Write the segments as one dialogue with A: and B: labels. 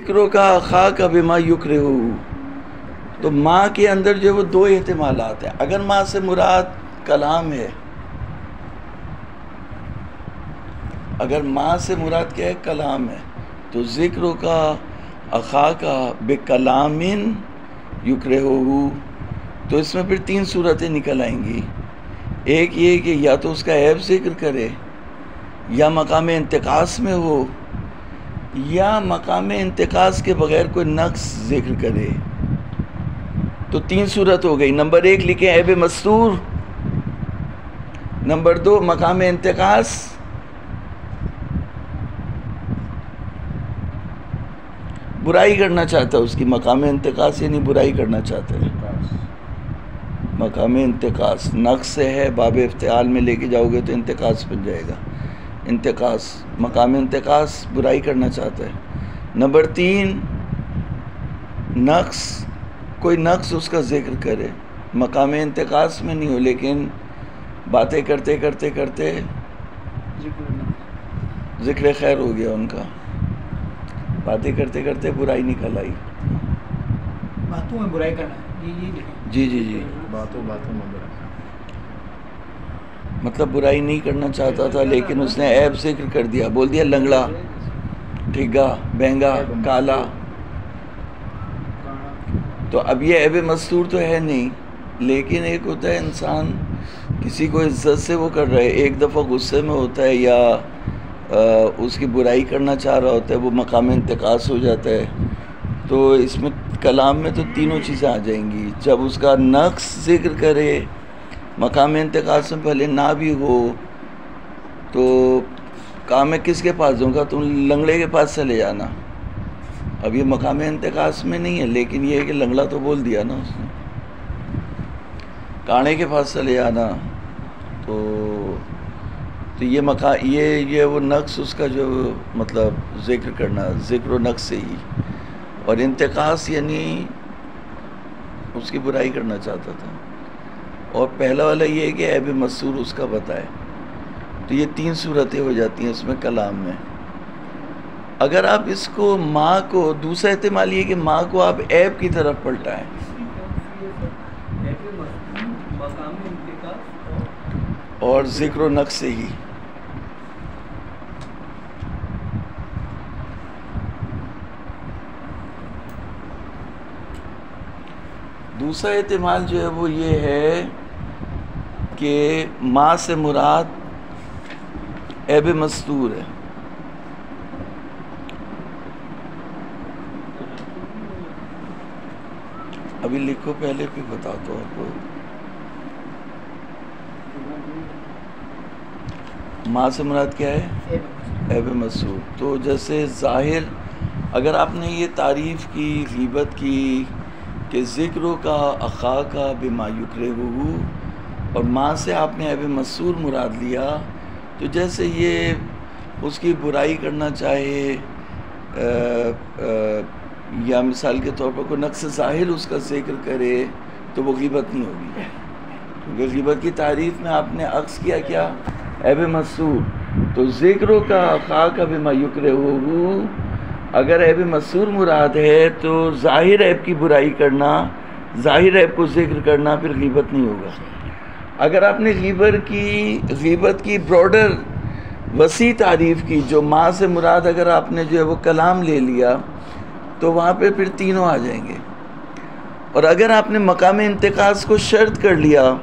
A: ذکروں کا خا کا بما یکرہ، تو ماں کے اندر جو ہے وہ دو احتمالات ہیں. اگر ماں سے مراد کلام ہے، اگر ماں سے مراد کیا ہے؟ کلام ہے، تو ذکروں کا اخا کا بکلام یکرہ، تو اس میں پھر تین صورتیں نکل آئیں گی. ایک یہ کہ یا تو اس کا عیب ذکر کرے، یا مقام انتقاص میں ہو، یا مقام انتقاص کے بغیر کوئی نقص ذکر کرے. تو تین صورت ہو گئی. نمبر ایک لکھیں عیب مستور، نمبر دو مقام انتقاص، برائی کرنا چاہتا ہے اس کی. مقام انتقاص یعنی برائی کرنا چاہتا ہے. مقام انتقاص نقص سے ہے، باب افتعال میں لے کے جاؤ گے تو انتقاص بن جائے گا. انتقاص، مقام انتقاص برائی کرنا چاہتا ہے. نمبر تین نقص، کوئی نقص اس کا ذکر کرے، مقام انتقاص میں نہیں ہو لیکن باتیں کرتے کرتے کرتے ذکر خیر ہو گیا ان کا، باتیں کرتے کرتے برائی نکل آئی.
B: باتوں میں برائی کرنا ہے.
A: جی جی جی،
C: باتوں میں برائی،
A: مطلب برائی نہیں کرنا چاہتا تھا لیکن اس نے عیب ذکر کر دیا، بول دیا لنگڑا، ٹھگا، بہنگا، کالا. تو اب یہ عیب مستور تو ہے نہیں، لیکن ایک ہوتا ہے انسان کسی کو عزت سے وہ کر رہا ہے، ایک دفعہ غصے میں ہوتا ہے یا اس کی برائی کرنا چاہ رہا ہوتا ہے، وہ مقام انتقاص ہو جاتا ہے. تو اس میں کلام میں تو تینوں چیزیں آ جائیں گی. جب اس کا نقص ذکر کرے، مقام انتقاص میں پہلے نہ بھی ہو، تو کہا میں کس کے پاس دوں گا؟ تم لنگڑے کے پاس چلے جانا. اب یہ مقام انتقاص میں نہیں ہے لیکن یہ ہے کہ لنگڑا تو بول دیا نا اس نے. کانے کے پاس چلے جانا. تو یہ وہ نقص اس کا جو مطلب ذکر کرنا، ذکر و نقص سے ہی. اور انتقاص یعنی اس کی برائی کرنا چاہتا تھا. اور پہلا والا یہ ہے کہ عیب مستور اس کا بتائے. تو یہ تین صورتیں ہو جاتی ہیں اس میں کلام میں. اگر آپ اس کو ماں کو، دوسرا احتمال یہ کہ ماں کو آپ عیب کی طرف پلٹائیں. اور ذکر و نقص سے ہی. دوسرا احتمال جو ہے وہ یہ ہے کہ ماں سے مراد عیب مستور ہے. ابھی لکھو پہلے پھر بتاتا ہوں آپ کو. ماں سے مراد کیا ہے؟ عیب مستور. تو جیسے ظاہر اگر آپ نے یہ تعریف کی، غیبت کی کہ ذکروں کا اخا کا بما یکرہ، اور ماں سے آپ نے عیب مستور مراد لیا، تو جیسے یہ اس کی برائی کرنا چاہے یا مثال کے طور پر کوئی نقص ظاہر اس کا ذکر کرے تو وہ غیبت نہیں ہوگی. کیونکہ غیبت کی تعریف میں آپ نے عکس کیا کیا؟ عیب مستور. تو ذکروں کا اخا کا بما یکرہ، اگر عیب مستور مراد ہے تو ظاہر عیب کی برائی کرنا، ظاہر عیب کو ذکر کرنا پھر غیبت نہیں ہوگا. اگر آپ نے غیبت کی براڈر وسیع تعریف کی، جو ماں سے مراد اگر آپ نے جو ہے وہ کلام لے لیا، تو وہاں پہ پھر تینوں آ جائیں گے. اور اگر آپ نے مقام انتقاص کو شرط کر لیا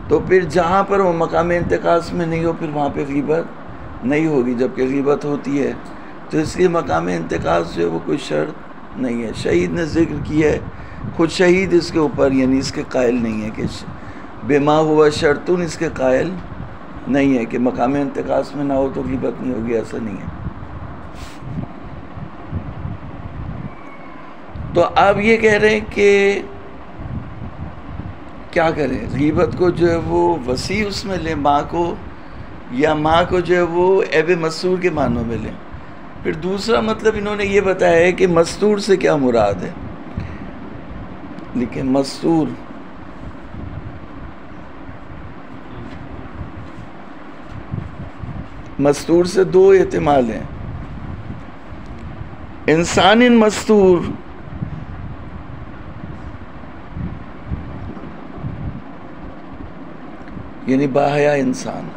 A: تو پھر جہاں پر وہ مقام انتقاص میں نہیں ہو پھر وہاں پہ غیبت نہیں ہوگی، جبکہ غیبت ہوتی ہے. تو اس لیے مقام انتقاص جو ہے وہ کوئی شرط نہیں ہے. شہید نے ذکر کیا ہے، خود شہید اس کے اوپر یعنی اس کے قائل نہیں ہے کہ بما ہوا شرطن، اس کے قائل نہیں ہے کہ مقام انتقاص میں نہ ہو تو غیبت نہیں ہوگی، ایسا نہیں ہے. تو آپ یہ کہہ رہے ہیں کہ کیا کریں؟ غیبت کو جو ہے وہ وسیع اس میں لیں ماں کو، یا ماں کو جو ہے وہ عیب مستور کے معنوں میں لیں. پھر دوسرا مطلب انہوں نے یہ بتایا ہے کہ مستور سے کیا مراد ہے. لیکن مستور مستور سے دو احتمال ہیں. انسان مستور یعنی باحیا انسان.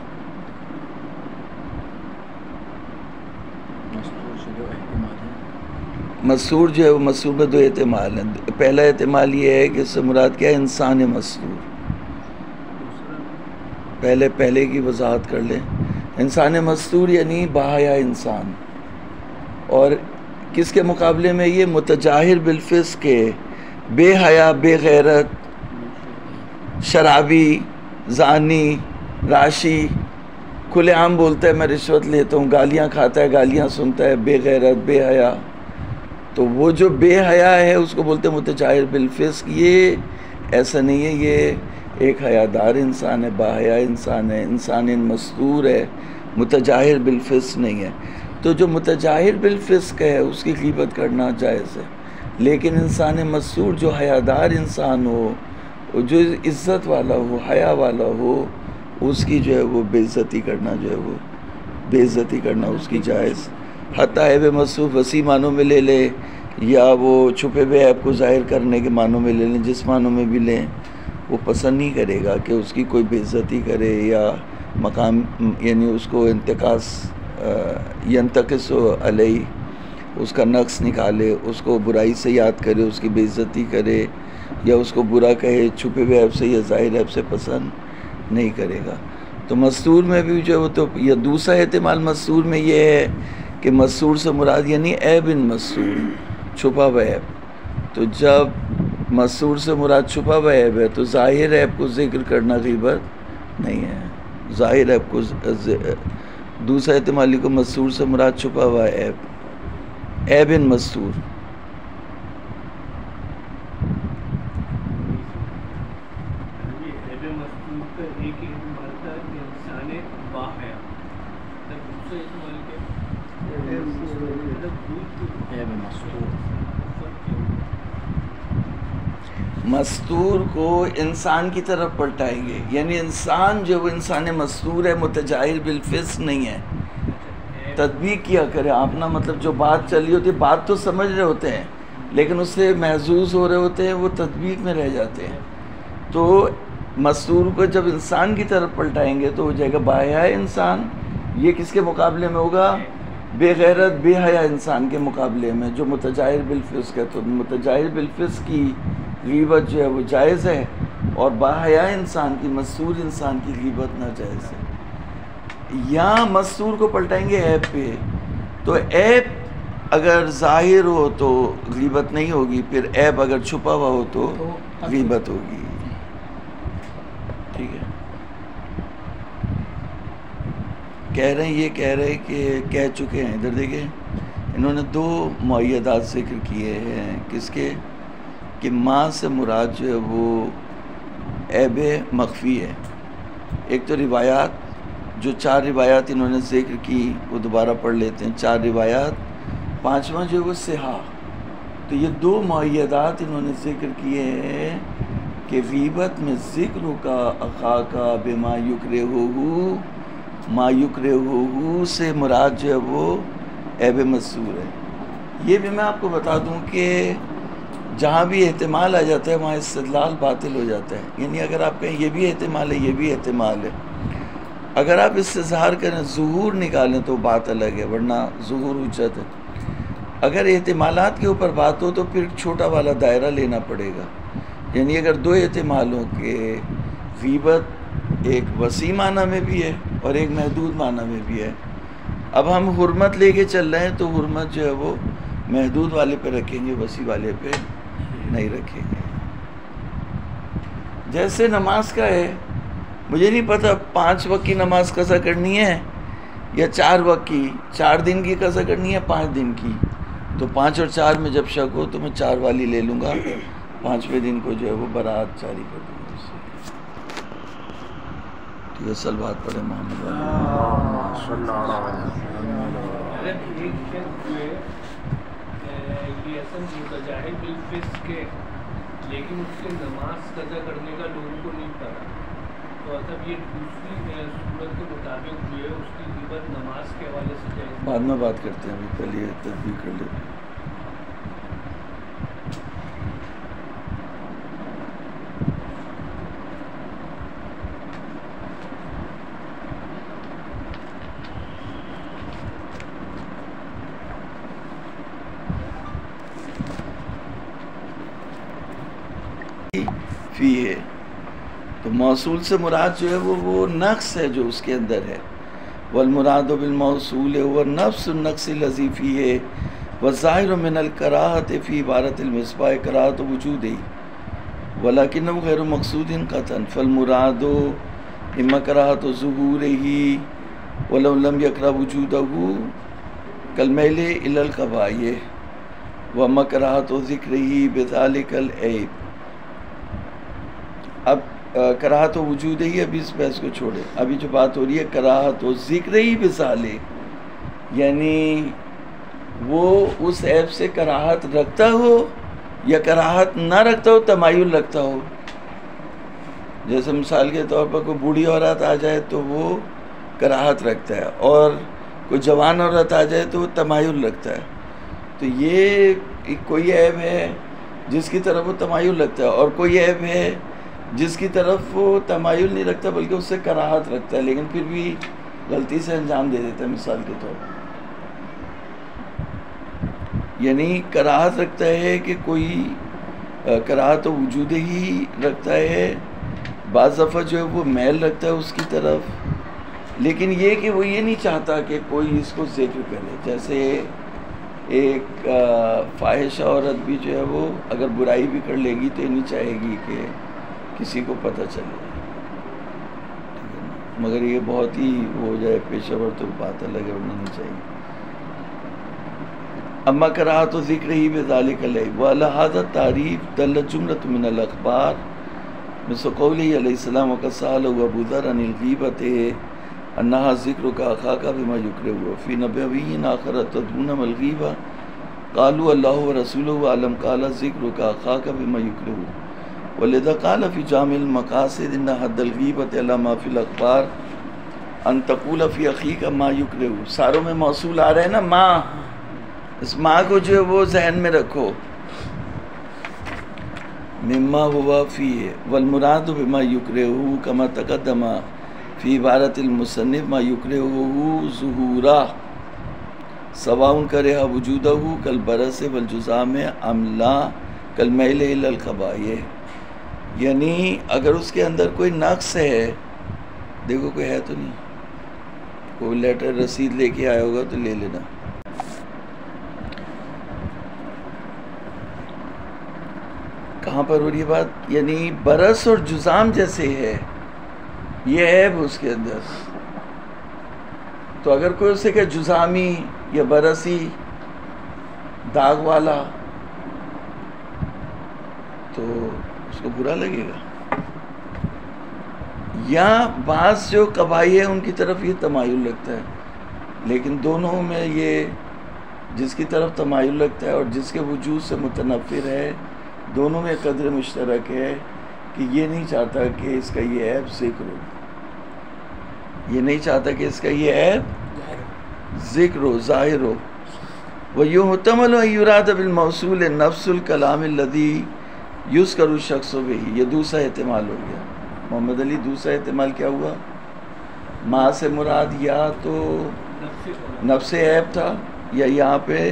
A: مستور جو ہے وہ مستور میں دو احتمال ہیں. پہلا احتمال یہ ہے کہ اس سے مراد کیا ہے؟ انسان مستور. پہلے کی وضاحت کر لیں. انسان مستور یعنی باحیا انسان. اور کس کے مقابلے میں؟ یہ متجاہر بالفسق کے، بے حیا، بے غیرت، شرابی، زانی، راشی، کھلے عام بولتا ہے میں رشوت لیتا ہوں، گالیاں کھاتا ہے، گالیاں سنتا ہے، بے غیرت، بے حیا. تو وہ جو بے حیا ہے اس کو بولتے ہیں متجاہر بالفسق. یہ ایسا نہیں ہے، یہ ایک حیادار انسان ہے، باحیا انسان ہے، انسان مستور ہے، متجاہر بالفسق نہیں ہے. تو جو متجاہر بالفسق ہے اس کی غیبت کرنا جائز ہے. لیکن انسان مستور جو حیادار انسان ہو، جو عزت والا ہو، حیا والا ہو، اس کی جو ہے وہ بے عزتی کرنا جو ہے وہ بے عزتی کرنا اس کی جائز. حتیٰ عیب مستور وسیع معنوں میں لے لے یا وہ چھپے ہوئے عیب کو ظاہر کرنے کے معنوں میں لے لیں، جس معنوں میں بھی لیں، وہ پسند نہیں کرے گا کہ اس کی کوئی بے عزتی کرے یا مقام، یعنی اس کو انتقاص ینتقص علیہ، اس کا نقص نکالے، اس کو برائی سے یاد کرے، اس کی بے عزتی کرے یا اس کو برا کہے چھپے ہوئے عیب سے یا ظاہر عیب سے پسند نہیں کرے گا. تو مستور میں بھی جو ہے وہ تو یہ دوسرا احتمال مستور میں یہ ہے کہ مستور سے مراد یعنی عیب مستور، چھپا ہوا عیب. تو جب مستور سے مراد چھپا ہوا عیب ہے تو ظاہر عیب کو ذکر کرنا غیبت نہیں ہے. ظاہر عیب کو دوسرا احتمالی کو مستور سے مراد چھپا ہوا عیب، عیب مستور. مستور کو انسان کی طرف پلٹائیں گے، یعنی انسان جو وہ انسان مستور ہے، متجاہر بالفسق نہیں ہے. تطبیق کیا کرے آپ نا، مطلب جو بات چلی ہوتی ہے، بات تو سمجھ رہے ہوتے ہیں لیکن اس سے محظوظ ہو رہے ہوتے ہیں، وہ تطبیق میں رہ جاتے ہیں. تو مستور کو جب انسان کی طرف پلٹائیں گے تو ہو جائے گا باحیا انسان. یہ کس کے مقابلے میں ہوگا؟ بے غیرت، بے حیا انسان کے مقابلے میں جو متجاہر بالفسق ہے. تو متجاہر بالفسق کی غیبت جو ہے وہ جائز ہے، اور باحیا انسان کی، مستور انسان کی غیبت ناجائز ہے. یہاں مستور کو پلٹائیں گے عیب پہ، تو عیب اگر ظاہر ہو تو غیبت نہیں ہوگی، پھر عیب اگر چھپا ہوا ہو تو غیبت ہوگی. ٹھیک ہے. یہ کہہ رہے کہ کہہ چکے ہیں، ادھر دیکھیں انہوں نے دو معیدات ذکر کیے ہیں. کس کے؟ کہ ماں سے مراد جو ہے وہ عیب مخفی ہے. ایک تو روایات، جو 4 روایات انہوں نے ذکر کی وہ دوبارہ پڑھ لیتے ہیں. 4 روایات، 5واں جو ہے وہ صحہ. تو یہ 2 معیدات انہوں نے ذکر کیے ہیں کہ غیبت میں ذکر کا اخا کا بما یکرہہ، ما یکرہہ سے مراد جو ہے وہ عیب مستور ہے. یہ بھی میں آپ کو بتا دوں کہ جہاں بھی احتمال آ جاتا ہے وہاں استدلال باطل ہو جاتا ہے. یعنی اگر آپ کہیں یہ بھی احتمال ہے، یہ بھی احتمال ہے، اگر آپ اس سے ظاہر کریں، ظہور نکالیں تو بات الگ ہے، ورنہ ظہور حجت ہے. اگر احتمالات کے اوپر بات ہو تو پھر چھوٹا والا دائرہ لینا پڑے گا. یعنی اگر 2 احتمال ہوں کہ غیبت ایک وسیع معنی میں بھی ہے اور ایک محدود معنی میں بھی ہے. اب ہم حرمت لے کے چل رہے ہیں تو حرمت جو ہے وہ محدود والے پہ رکھیں گے، وسیع والے پہ نہیں رکھیں گے. جیسے نماز کا ہے، مجھے نہیں پتا 5 وقت کی نماز قضا کرنی ہے یا 4 وقت کی، 4 دن کی قضا کرنی ہے 5 دن کی. تو 5 اور 4 میں جب شک ہو تو میں 4 والی لے لوں گا، 5ویں دن کو جو ہے وہ برات جاری کر دوں گا. ٹھیک ہے، سلوات پڑھیں محمد
C: لیکن اس سے نماز قضا کرنے کا لوگوں کو نہیں پتا، تو مطلب یہ دوسری صورت کے مطابق جو ہے اس کی غیبت نماز کے حوالے سے جائز.
A: بعد میں بات کرتے ہیں، ابھی پہلے یہ تدبیر کر لیتے ہیں. فی ہے، تو موصول سے مراد جو ہے وہ نقص ہے جو اس کے اندر ہے. والمراد بالموصول هو نفس النقص الذي فيه والظاہر من الکراہۃ فی عبارت المصباح کراہۃ وجودہ ولکنہ غیر مقصود قطعا فالمراد اما کراہۃ ظہورہ ولو لم یکرہ وجودہ کالمیل الی القبائح واما کراہۃ ذکرہ بذلک العیب. اب کراہت و وجود ہی، ابھی اس بحث کو چھوڑے. ابھی جو بات ہو رہی ہے کراہت و ذکر ہی بسالے، یعنی وہ اس عیب سے کراہت رکھتا ہو یا کراہت نہ رکھتا ہو، تمایل رکھتا ہو. جیسے مثال کے طور پر کوئی بوڑھی عورت آ جائے تو وہ کراہت رکھتا ہے، اور کوئی جوان عورت آ جائے تو وہ تمایل رکھتا ہے. تو یہ کوئی عیب ہے جس کی طرف وہ تمایل رکھتا ہے، اور کوئی عیب ہے جس کی طرف وہ تمایل نہیں رکھتا بلکہ اس سے کراہت رکھتا ہے، لیکن پھر بھی غلطی سے انجام دے دیتا ہے. مثال کے طور پر یعنی کراہت رکھتا ہے کہ کوئی کراہت و وجود ہی رکھتا ہے، بعض دفعہ جو ہے وہ میل رکھتا ہے اس کی طرف، لیکن یہ کہ وہ یہ نہیں چاہتا کہ کوئی اس کو ذکر کرے. جیسے ایک فاحشہ عورت بھی جو ہے وہ اگر برائی بھی کر لے گی تو یہ نہیں چاہے گی کہ کسی کو پتہ چلے، مگر یہ بہت ہی ہو جائے پیشہ ور تو بات الگ ہے، ورنہ نہیں چاہیے. اما کراہت و ذکر ہی بذالک العیب ولہذا تعریف دلت جملۃ من الاخبار مثل قولہ علیہ السلام وقد سألہ ابو ذر عن الغیبۃ انہا ذکرک اخاک بما یکرہ فی نبوی آخر تدعون ما الغیبہ قالوا اللہ ورسولہ اعلم قال ذکرک اخاک بما یکرہ ولذا قال فی جامع المقاصد ان حد الغیبۃ علی ما فی الاخبار ان تقول فی اخیک ما یکرہ. ساروں میں موصول آ رہے ہیں نا، ما، اس ما کو جو ہے وہ ذہن میں رکھو. مما ہوا فی والمراد بما یکرہ کما تقدم فی عبارت المصنف ما یکرہ ظہورہ سواء کرہ وجودہ کالبرص والجذام ام لا کالمیل الی القبائح. یعنی اگر اس کے اندر کوئی نقص ہے، دیکھو کوئی ہے تو نہیں، کوئی لیٹر رسید لے کے آیا ہوگا تو لے لینا. کہاں پر ہو رہی ہے بات؟ یعنی برس اور جزام جیسے ہے، یہ عیب اس کے اندر. تو اگر کوئی اسے کہ جزامی یا برسی داغ والا تو اس کو برا لگے گا. یا بعض جو قبائح ہیں ان کی طرف یہ تمایل رکھتا ہے، لیکن دونوں میں یہ جس کی طرف تمایل رکھتا ہے اور جس کے وجود سے متنفر ہے، دونوں میں قدر مشترک ہے کہ یہ نہیں چاہتا کہ اس کا یہ عیب ذکر ہو، یہ نہیں چاہتا کہ اس کا یہ عیب ذکر ہو، ظاہر ہو. وَيُحْتَمَلُ أَن يُرَادَ بِالْمَوْصُولِ نَفْسُ الْكَلَامِ الَّذِي يُذْكَرُ الشَّخْصُ بِهِ. یہ دوسرا احتمال ہو گیا. محمد علی دوسرا احتمال کیا ہوا؟ ما سے مراد یا تو نفس عیب تھا، یا یہاں پہ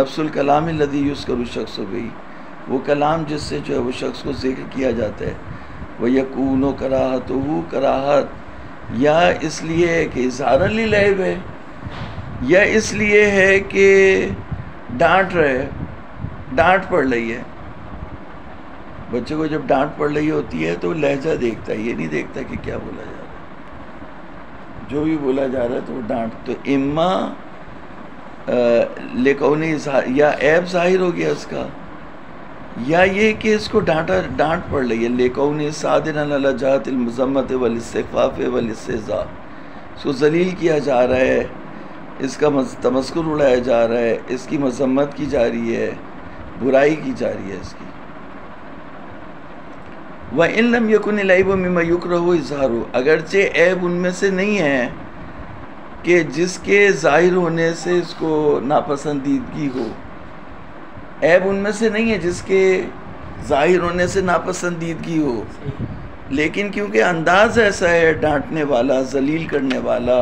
A: نفس الکلام الذی یذکر الشخص بہ، وہ کلام جس سے جو ہے وہ شخص کو ذکر کیا جاتا ہے. وَيَكُونُ كَرَاهَتُهُ کراہت یا اس لیے ہے کہ اظہارا للعیب ہے، یا اس لیے ہے کہ ڈانٹ رہے، ڈانٹ پڑ رہی ہے. بچے کو جب ڈانٹ پڑ رہی ہوتی ہے تو لہجہ دیکھتا ہے، یہ نہیں دیکھتا کہ کیا بولا جا رہا ہے. جو بھی بولا جا رہا ہے تو وہ ڈانٹ. تو اما لکونی یا عیب ظاہر ہو گیا اس کا، یا یہ کہ اس کو ڈانٹ پڑ رہی ہے. لکونی صادرا علی جہت المذمت والاستخفاف والاستہزاء، اس کو ذلیل کیا جا رہا ہے، اس کا تمسخر اڑایا جا رہا ہے، اس کی مذمت کی جا رہی ہے، برائی کی جا رہی ہے اس کی. وَإِن لَمْ يَكُنِ الْعَيْبُ مِمَّا يُكْرَهُ إِظْهَارُهُ، اگرچہ عیب ان میں سے نہیں ہے کہ جس کے ظاہر ہونے سے اس کو ناپسندیدگی ہو. عیب ان میں سے نہیں ہے جس کے ظاہر ہونے سے ناپسندیدگی ہو، لیکن کیونکہ انداز ایسا ہے ڈانٹنے والا، ذلیل کرنے والا،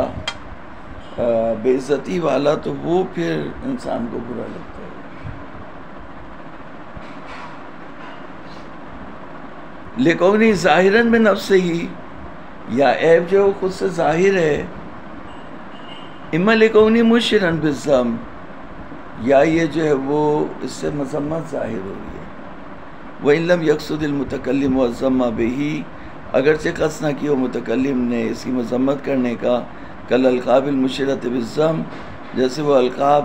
A: بے عزتی والا، تو وہ پھر انسان کو برا لگتا ہے. لیکونی ظاہراً میں نفس ہی، یا عیب جو خود سے ظاہر ہے، اما لیکونی مشرن بالذم، یا یہ جو ہے وہ اس سے مذمت ظاہر ہو رہی ہے۔ وَإِن لَمْ يَقْصُدِ الْمُتَكَلِّمُ وَالذَّمَّ بِهِ، اگرچہ قصد نہ کی ہو متکلم نے اس کی مذمت کرنے کا، کل القاب المشرۃ بالذم، جیسے وہ القاب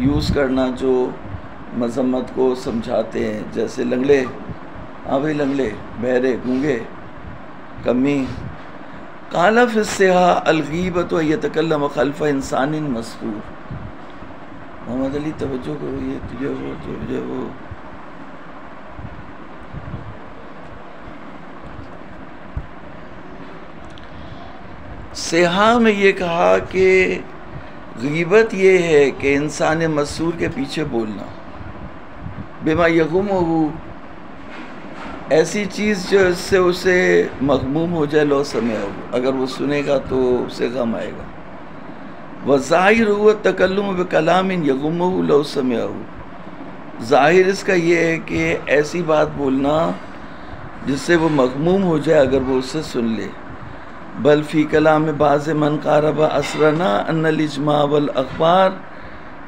A: یوز کرنا جو مذمت کو سمجھاتے ہیں، جیسے لنگڑے، ہاں بھائی لنگڑے، بہرے، گونگے، کمی۔ قال فی الصحاح الغیبۃ ان یتکلم خلف انسان مستور۔ محمد علی توجہ کرو، یہ تجھے وہ صحاح میں یہ کہا کہ غیبت یہ ہے کہ انسان مستور کے پیچھے بولنا، بما یغمہ، ایسی چیز جو اس سے اسے مغموم ہو جائے، لو سمعہ، اگر وہ سنے گا تو اسے غم آئے گا۔ وظاہر هو التکلم بکلام یغمہ لو سمعہ، ظاہر اس کا یہ ہے کہ ایسی بات بولنا جس سے وہ مغموم ہو جائے اگر وہ اسے سن لے۔ بل فی کلام بعض من قارب اسرنا ان الاجماع والاخبار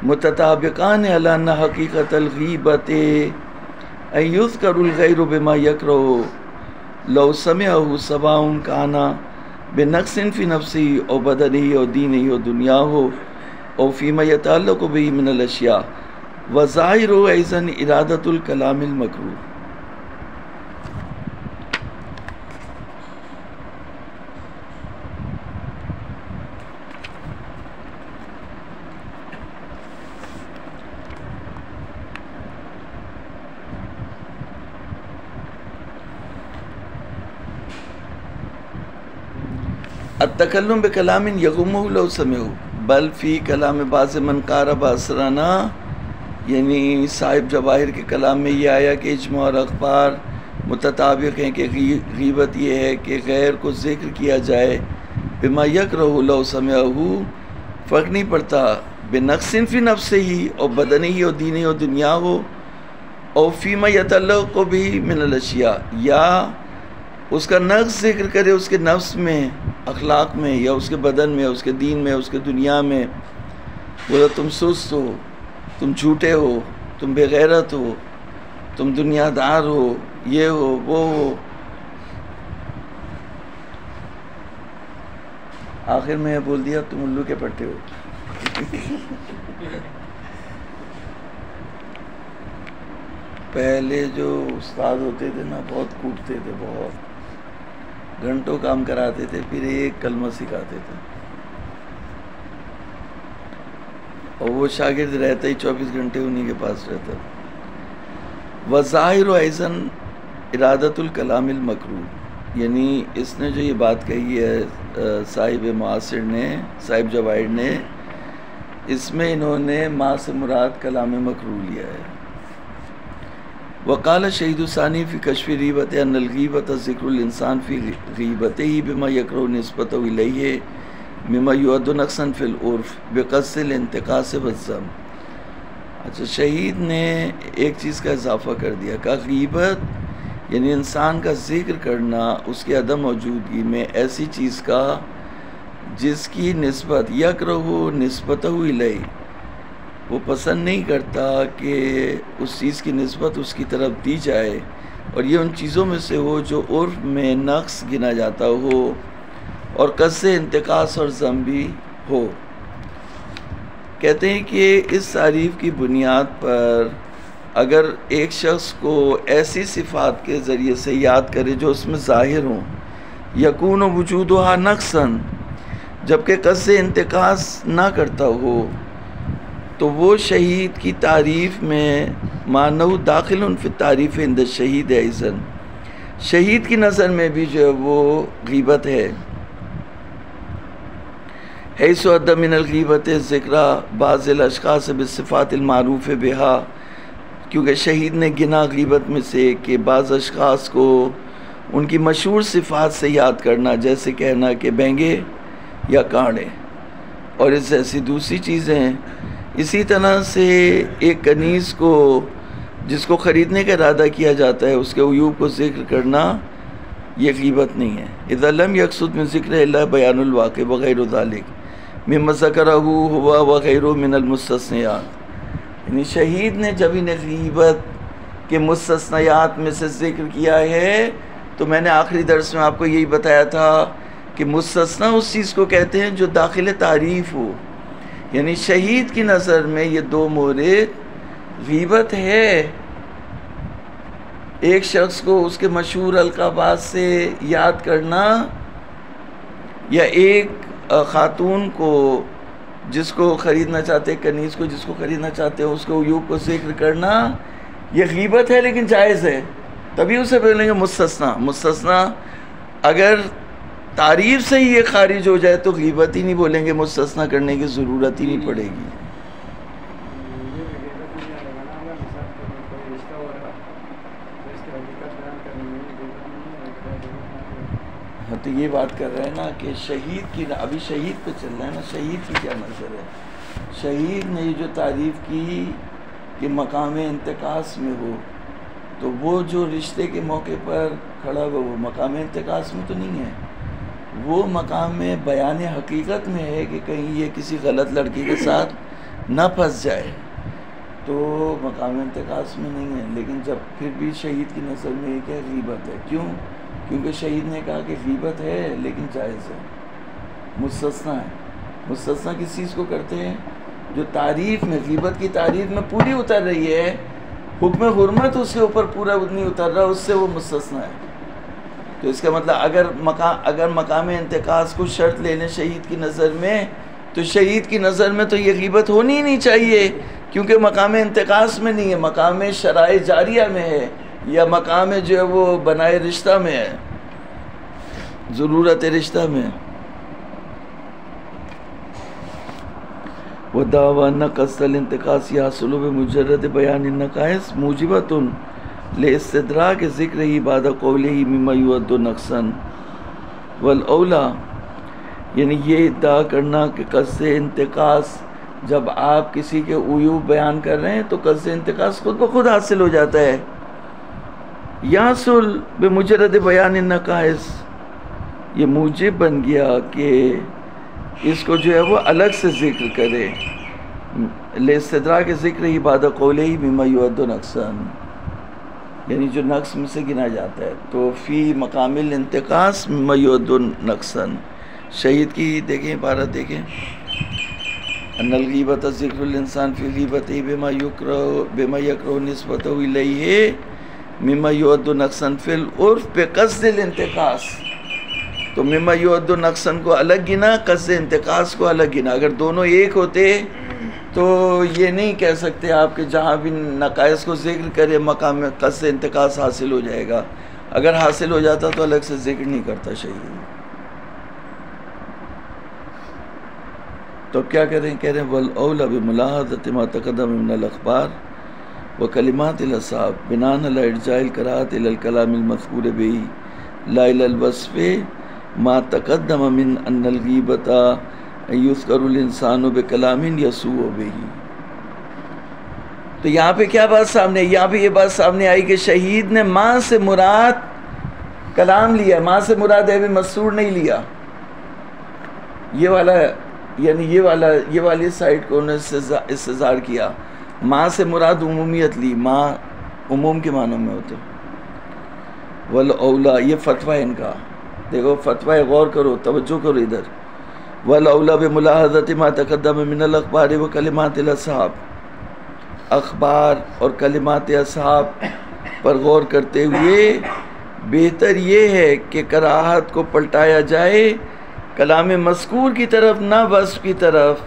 A: متطابقان علی ان حقیقت الغیبت ان یذکر الغیر بما یکرہ لو سمعہ سواء کان بنقص فی نفسہ او بدنہ او دینہ او دنیاہ او فیما یتعلق بہ من الاشیاء، وظاہر ایضا ارادۃ الکلام المکروہ۔ التکلم بکلام یغمہ لو سمعہ، بل فی کلام بعض من قارب اسرنا، یعنی صاحب جواہر کے کلام میں یہ آیا کہ اجماع اور اخبار متطابق ہیں کہ غیبت یہ ہے کہ غیر کو ذکر کیا جائے، بما یکرہ لو سمعہ، فرق نہیں پڑتا، بنقص فی نفسہ اور بدنہ اور دینہ اور دنیا ہو، اور فیما یتعلق بہ من الاشیاء، یا اس کا نقص ذکر کرے اس کے نفس میں، اخلاق میں، یا اس کے بدن میں، اس کے دین میں، اس کے دنیا میں، بولا تم سست ہو، تم جھوٹے ہو، تم بے غیرت ہو، تم دنیا دار ہو، یہ ہو وہ ہو۔ آخر میں بول دیا تم الو کے پٹے ہو۔ پہلے جو استاد ہوتے تھے نا بہت کوٹتے تھے، بہت گھنٹوں کام کراتے تھے، پھر ایک کلمہ سکھاتے تھے، اور وہ شاگرد رہتا ہی 24 گھنٹے انہی کے پاس رہتا۔ وظاہر ایضاً ارادۃ الکلام المکروہ، یعنی اس نے جو یہ بات کہی ہے صاحب معاصر نے، صاحب جواہر نے، اس میں انہوں نے ما سے مراد کلام مکروہ لیا ہے۔ وقال شہید ثانی فی کشف غیبت ان الغیبت ذکر الانسان فی غیبتہ بما یکرہ نسبتہ الیہ مما یعد نقصا فی العرف بقصد الانتقاص والذم۔ اچھا، شہید نے ایک چیز کا اضافہ کر دیا، کہ غیبت یعنی انسان کا ذکر کرنا اس کے عدم موجودگی میں ایسی چیز کا جس کی نسبت یکرہ نسبتہ الیہ، وہ پسند نہیں کرتا کہ اس چیز کی نسبت اس کی طرف دی جائے، اور یہ ان چیزوں میں سے ہو جو عرف میں نقص گنا جاتا ہو، اور قصد انتقاص اور ذم بھی ہو۔ کہتے ہیں کہ اس تعریف کی بنیاد پر اگر ایک شخص کو ایسی صفات کے ذریعے سے یاد کرے جو اس میں ظاہر ہوں، یکون وجودہا نقصاً، جبکہ قصد انتقاص نہ کرتا ہو، تو وہ شہید کی تعریف میں معنی داخل فی التعریف عند الشہید ایضاً، شہید کی نظر میں بھی جو ہے وہ غیبت ہے۔ حیث عد من الغیبت ذکر بعض الاشخاص بالصفات المعروف بہا، کیونکہ شہید نے گنا غیبت میں سے کہ بعض اشخاص کو ان کی مشہور صفات سے یاد کرنا، جیسے کہنا کہ بینگے یا کانڈے، اور اس جیسی دوسری چیزیں۔ اسی طرح سے ایک کنیز کو جس کو خریدنے کا ارادہ کیا جاتا ہے، اس کے عیوب کو ذکر کرنا یہ غیبت نہیں ہے. اذا لم یقصد من ذکر اللہ بیان الواقع وغیر ذلک مما ذکرہ ہوا وغیرہ من المستثنیات. یعنی شہید نے جب انہیں غیبت کے مستثنیات میں سے ذکر کیا ہے تو میں نے آخری درس میں آپ کو یہی بتایا تھا کہ مستثنی اس چیز کو کہتے ہیں جو داخل تعریف ہو. یعنی شہید کی نظر میں یہ دو مورد غیبت ہے. ایک شخص کو اس کے مشہور القابات سے یاد کرنا یا ایک خاتون کو جس کو خریدنا چاہتے کنیز کو جس کو خریدنا چاہتے ہو اس کو عیوب کو ذکر کرنا یہ غیبت ہے لیکن جائز ہے. تبھی اسے بولیں گے مستثنی. مستثنی اگر تعریف سے ہی یہ خارج ہو جائے تو غیبت ہی نہیں بولیں گے, مستثنی کرنے کی ضرورت ہی نہیں پڑے گی. ہاں تو یہ بات کر رہے ہیں نا کہ شہید کی, ابھی شہید پہ چل رہا ہے نا, شہید کی کیا نظر ہے. شہید نے یہ جو تعریف کی کہ مقام انتقاص میں ہو تو وہ جو رشتے کے موقع پر کھڑا ہوا وہ مقام انتقاص میں تو نہیں ہے, وہ مقام بیان حقیقت میں ہے کہ کہیں یہ کسی غلط لڑکی کے ساتھ نہ پھنس جائے, تو مقام انتقاص میں نہیں ہے. لیکن جب پھر بھی شہید کی نظر میں یہ کیا غیبت ہے. کیوں؟ کیونکہ شہید نے کہا کہ غیبت ہے لیکن جائز ہے, مستثنی ہے. مستثنی کس چیز کو کرتے ہیں جو تعریف میں, غیبت کی تعریف میں پوری اتر رہی ہے, حکم حرمت اس کے اوپر پورا نہیں اتر رہا, اس سے وہ مستثنی ہے. تو اس کا مطلب اگر مقام انتقاص کو شرط لے لیں شہید کی نظر میں تو شہید کی نظر میں تو یہ غیبت ہونی ہی نہیں چاہیے, کیونکہ مقام انتقاص میں نہیں ہے, مقام شرائع جاریہ میں ہے یا مقام جو ہے وہ بنائے رشتہ میں ہے, ضرورت رشتہ میں. وَدَعْوَى أَنَّ قَصْدَ الْانْتِقَاصِ يَحْصُلُ بِمُجَرَّدِ بَيَانِ النَّقَائِصِ مُوجِبَةٌ لِاسْتِدْرَاكِ ذِكْرِهِ بَعْدَ قَوْلِهِ مِمَّا يُعَدُّ نَقْصًا وَالْأَوْلَى. یعنی یہ ادعا کرنا کہ قصد انتقاص جب آپ کسی کے عیوب بیان کر رہے ہیں تو قصد انتقاص خود بخود حاصل ہو جاتا ہے. یحصل بمجرد بیان النقائص, یہ موجب بن گیا کہ اس کو جو ہے وہ الگ سے ذکر کرے. لاستدراک ذکر ہی بعد قولہ مما یعد نقصا, یعنی جو نقص میں سے گنا جاتا ہے تو فی مقام الانتقاص مما یعد نقصا. شہید کی دیکھیں عبارت دیکھیں, ان الغیبت ذکر الانسان فی غیبتہ بما یکرہ نسبتہ الیہ مما یعد نقصا فی العرف بقصد الانتقاص. تو مما یعد نقصا کو الگ گنا, قصد انتقاص کو الگ گنا. اگر دونوں ایک ہوتے تو یہ نہیں کہہ سکتے آپ کہ جہاں بھی نقائص کو ذکر کرے مقام میں قصد انتقاص حاصل ہو جائے گا. اگر حاصل ہو جاتا تو الگ سے ذکر نہیں کرتا شہید. تو کیا کہہ رہے ہیں؟ کہہ رہے ہیں وَالْأَوْلَى بِمُلَاحَظَةِ مَا تَقَدَّمَ مِنَ الْأَخْبَارِ وَكَلِمَاتِ الْأَصْحَابِ بِنَاءً عَلَى إِرْجَاءِ الْقِرَاءَةِ إِلَى الْكَلَامِ الْمَذْكُورِ بِهِ لَا إِلَى الْوَصْفِ مَا تَقَدَّمَ مِنْ أَنَّ الْغِيبَةَ أَن يُذْكَرُ الْإِنسَانُ بِكَلَامٍ يَسُوءُ بِهِ. تو یہاں پہ کیا بات سامنے آئی؟ یہاں پہ یہ بات سامنے آئی کہ شہید نے ماں سے مراد کلام لیا, ماں سے مراد ابن مسعود نہیں لیا. یہ والا یعنی یہ والی سائٹ کو انہوں نے استظہار کیا. ماں سے مراد عمومیت لی, ماں عموم کے معنوں میں ہوتے. والاولا, یہ فتویٰ ان کا دیکھو, فتویٰ غور کرو, توجہ کرو ادھر. والاولا بملاحظۃ ما تقدم من الاخبار و کلمات الاصحاب, اخبار اور کلمات اصحاب پر غور کرتے ہوئے بہتر یہ ہے کہ کراہت کو پلٹایا جائے کلام مذکور کی طرف نہ وصف کی طرف.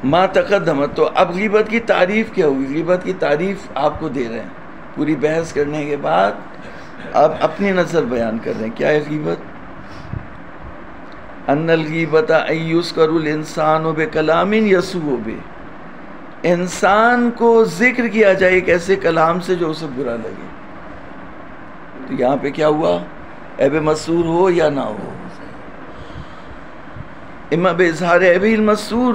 A: ما تقدم, تو اب غیبت کی تعریف کیا ہوئی؟ غیبت کی تعریف آپ کو دے رہے ہیں پوری بحث کرنے کے بعد, آپ اپنی نظر بیان کر رہے ہیں. کیا ہے غیبت؟ ان الغیبت ان یذکر الانسان بکلام یسوء بہ, انسان کو ذکر کیا جائے ایک ایسے کلام سے جو اسے برا لگے. تو یہاں پہ کیا ہوا؟ عیب مستور ہو یا نہ ہو, اما باظہار عیب المستور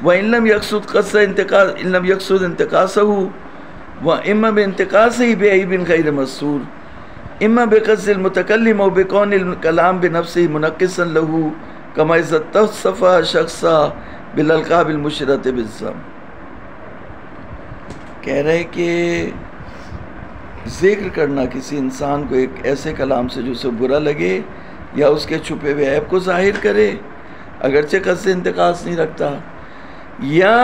A: وَإِن لَمْ يَقْصُدْ قَصْدَ انتقاص إِن لَمْ يَقْصُدْ انتقاصَهُ وَإِمَّا بِانتقاصِهِ بِعَيْبٍ غَيْرِ مَسْتُورٍ إِمَّا بِقَصْدِ الْمُتَكَلِّمِ وَبِكَوْنِ الْكَلَامِ بِنَفْسِهِ مُنَقِّصًا لَهُ كَمَا إِذَا اتصف شخصا بالألقاب المشرة بالذم. کہہ رہے کہ ذکر کرنا کسی انسان کو ایک ایسے کلام سے جو اسے برا لگے یا اس کے چھپے ہوئے عیب کو ظاہر کرے اگرچہ قصد انتقاص نہیں رکھتا، یا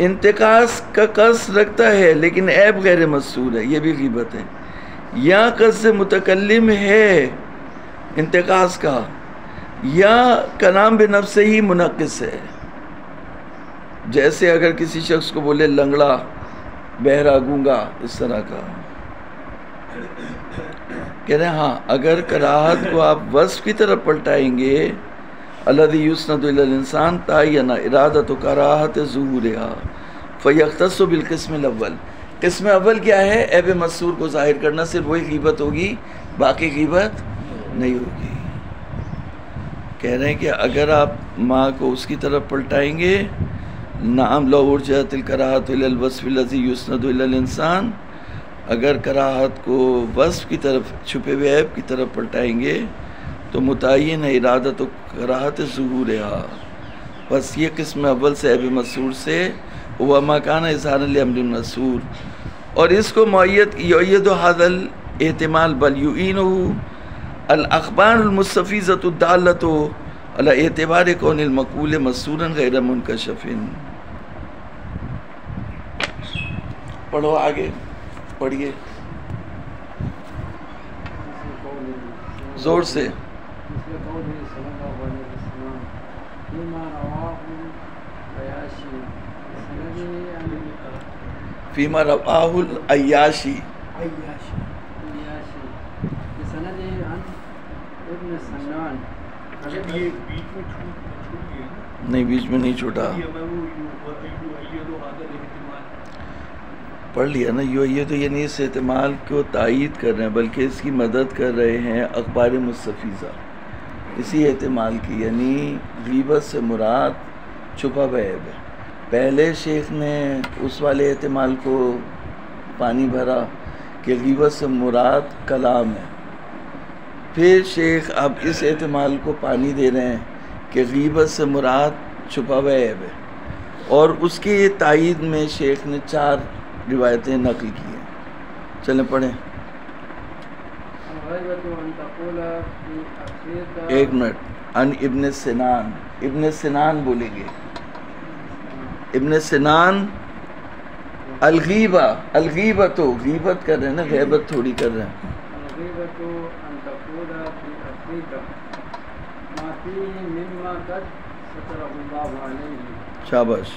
A: انتقاص کا قصد رکھتا ہے لیکن عیب غیر مستور ہے، یہ بھی غیبت ہے، یا قصد متکلم ہے انتقاص کا، یا کلام بنفس ہی منقص ہے، جیسے اگر کسی شخص کو بولے لنگڑا، بہرا، گونگا، اس طرح کا. کہہ رہے ہیں ہاں اگر کراہت کو آپ وصف کی طرف پلٹائیں گے الذی یسند الی الانسان تعین ارادۃ کراہت ظہورها فیختص بالقسم الاول. قسم اول کیا ہے؟ عیب مستور کو ظاہر کرنا، صرف وہی غیبت ہوگی، باقی غیبت نہیں ہوگی. کہہ رہے ہیں کہ اگر آپ ماں کو اس کی طرف پلٹائیں گے نعم لو ارجعت الکراہۃ الی الوصف الذی یسند الی الانسان، اگر کراہت کو وصف کی طرف، چھپے ہوئے عیب کی طرف پلٹائیں گے تو متعین ہے ارادت و کراہت ظہورها، بس یہ قسم اول سے عیب مستور سے وما کان اظہارا لامر مسور، اور اس کو یؤید ھذا الاحتمال بل یعینہ الاخبار المستفیضۃ الدالۃ علی اعتبار کون المقول مستورا غیر منکشف. پڑھو آگے، پڑھیے زور سے. فیما رواہ العیاشی نہیں، بیچ میں نہیں چھوٹا، پڑھ لیا نا. یہ تو یعنی اس احتمال کو تائید کر رہے ہیں بلکہ اس کی مدد کر رہے ہیں اخبار مستفیضہ اسی احتمال کی، یعنی غیبت سے مراد چھپا ہوا عیب ہے. پہلے شیخ نے اس والے احتمال کو پانی بھرا کہ غیبت سے مراد کلام ہے، پھر شیخ اب اس احتمال کو پانی دے رہے ہیں کہ غیبت سے مراد چھپا ہوا عیب ہے، اور اس کی تائید میں شیخ نے 4 روایتیں نقل کی ہیں. چلیں پڑھیں. ایک منٹ. ان ابن سنان، ابن سنان بولیں گے. ابن سنان الغیبہ، الغیبت غیبت کر رہے ہیں نا، غیبت تھوڑی کر رہے ہیں. شاباش.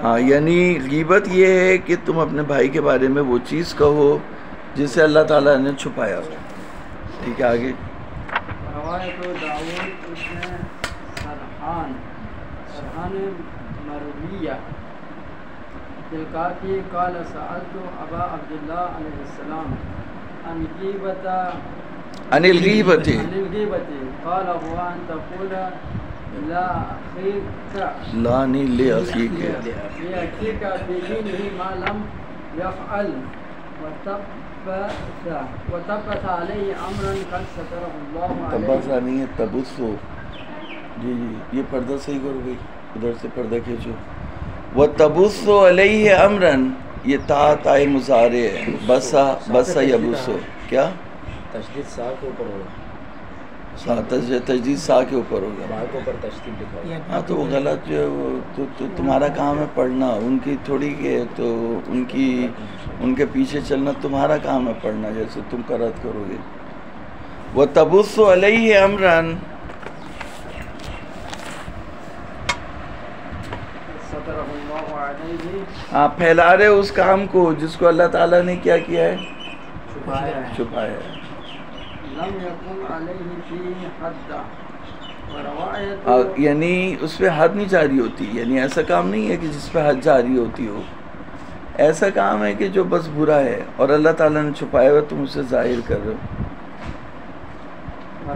A: ہاں یعنی غیبت یہ ہے کہ تم اپنے بھائی کے بارے میں وہ چیز کہو جسے اللہ تعالیٰ نے چھپایا ہو. ٹھیک ہے آگے.
D: روایت داؤد ابن سرحان مرویہ تلقاتی قال سألت ابا عبداللہ علیہ السلام عن الغیبت قال هو ان تقول لا اخیک
A: لانی لے اخیک
D: بدینہ ما لم یفعل وتبت علیہ امرا قد سترہ اللہ علیہ.
A: تبسا نہیں ہے، تبسو. جی جی یہ پردہ صحیح کرو گئی، ادھر سے پردہ کھینچو. وتبسو علیہ امرا، یہ تا مضارع ہے. بسا بسا یبسو، کیا
E: تشدید سا کے اوپر ہوگا،
A: تجدید سا کے اوپر ہوگا.
E: با کے اوپر تشدید لکھا ہوگا.
A: ہاں تو وہ غلط جو ہے تو تمہارا کام ہے پڑھنا، ان کی تھوڑی کہ تو ان کے پیچھے چلنا تمہارا کام ہے پڑھنا، جیسے تم قرأت کرو گے. وَتَبُثُّ عَلَيْهِ أَمْرًا، آپ پھیلا رہے اس کام کو جس کو اللہ تعالیٰ نے کیا کیا ہے؟ چھپایا ہے. یعنی اس پہ حد نہیں جاری ہوتی، یعنی ایسا کام نہیں ہے کہ جس پہ حد جاری ہوتی ہو. ایسا کام ہے کہ جو بس برا ہے اور اللہ تعالیٰ نے چھپایا ہوا، تم اسے ظاہر کر رہے ہو.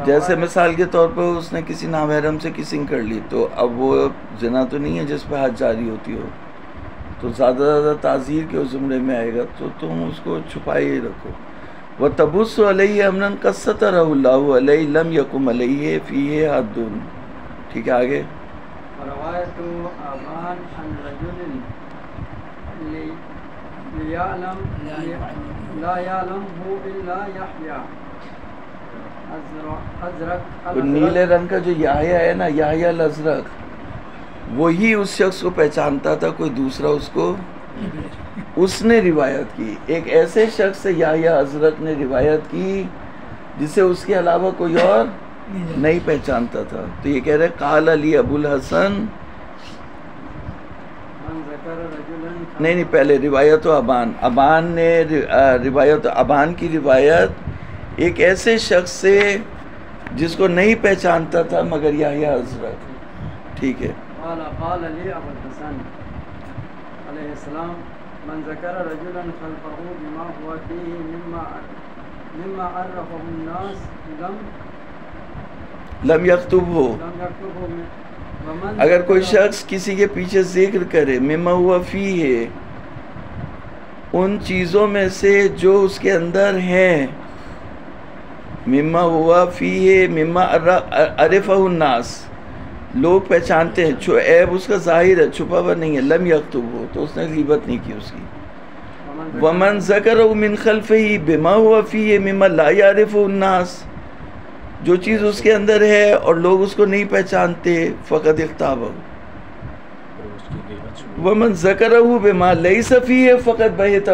A: جیسے مثال کے طور پر اس نے کسی نامحرم سے کسنگ کر لی تو اب وہ زنا تو نہیں ہے جس پہ حد جاری ہوتی ہو، تو زیادہ زیادہ تعزیر کے زمرے میں آئے گا، تو تم اس کو چھپائے ہی رکھو. وَتَبُصُّ عَلَيْهِ أَمْرًا قَدْ سَتَرَهُ اللَّهُ عَلَيْهِ لَمْ يَقُمْ عَلَيْهِ فِيهِ حَدٌّ. ٹھیک ہے آگے.
D: روایت ابان عن رجل لا يعلمه الا يحيى ازرق.
A: نیلے رنگ کا جو یحییٰ ہے نا، یحییٰ الازرق، وہی اس شخص کو پہچانتا تھا، کوئی دوسرا اس کو اس نے روایت کی. ایک ایسے شخص سے یحییٰ ازرق نے روایت کی جسے اس کے علاوہ کوئی اور نہیں پہچانتا تھا. تو یہ کہہ رہے قال علی ابو الحسن، نہیں پہلے روایت و ابان نے روایت ابان کی روایت ایک ایسے شخص سے جس کو نہیں پہچانتا تھا مگر یحییٰ ازرق. ٹھیک ہے.
D: قال لي ابو الحسن علیہ السلام من ذکر رجلا خلفه بما هو فيه مما عرفه الناس
A: لم یکتبہ. اگر کوئی شخص کسی کے پیچھے ذکر کرے مما ہوا فی ہے، ان چیزوں میں سے جو اس کے اندر ہیں، مما ہوا فی ہے مما عرفہ الناس، لوگ پہچانتے ہیں، جو عیب اس کا ظاہر ہے، چھپا ہوا نہیں ہے، لم یکتبہ، تو اس نے غیبت نہیں کی اس کی. ومن ذکرہ من خلفہ بما ہوا فی ہے مما لا یعرفہ الناس، جو چیز اس کے اندر ہے اور لوگ اس کو نہیں پہچانتے، فقد اغتابہ. ومن ذکرہ بما لیس فیہ فقد بہتہ،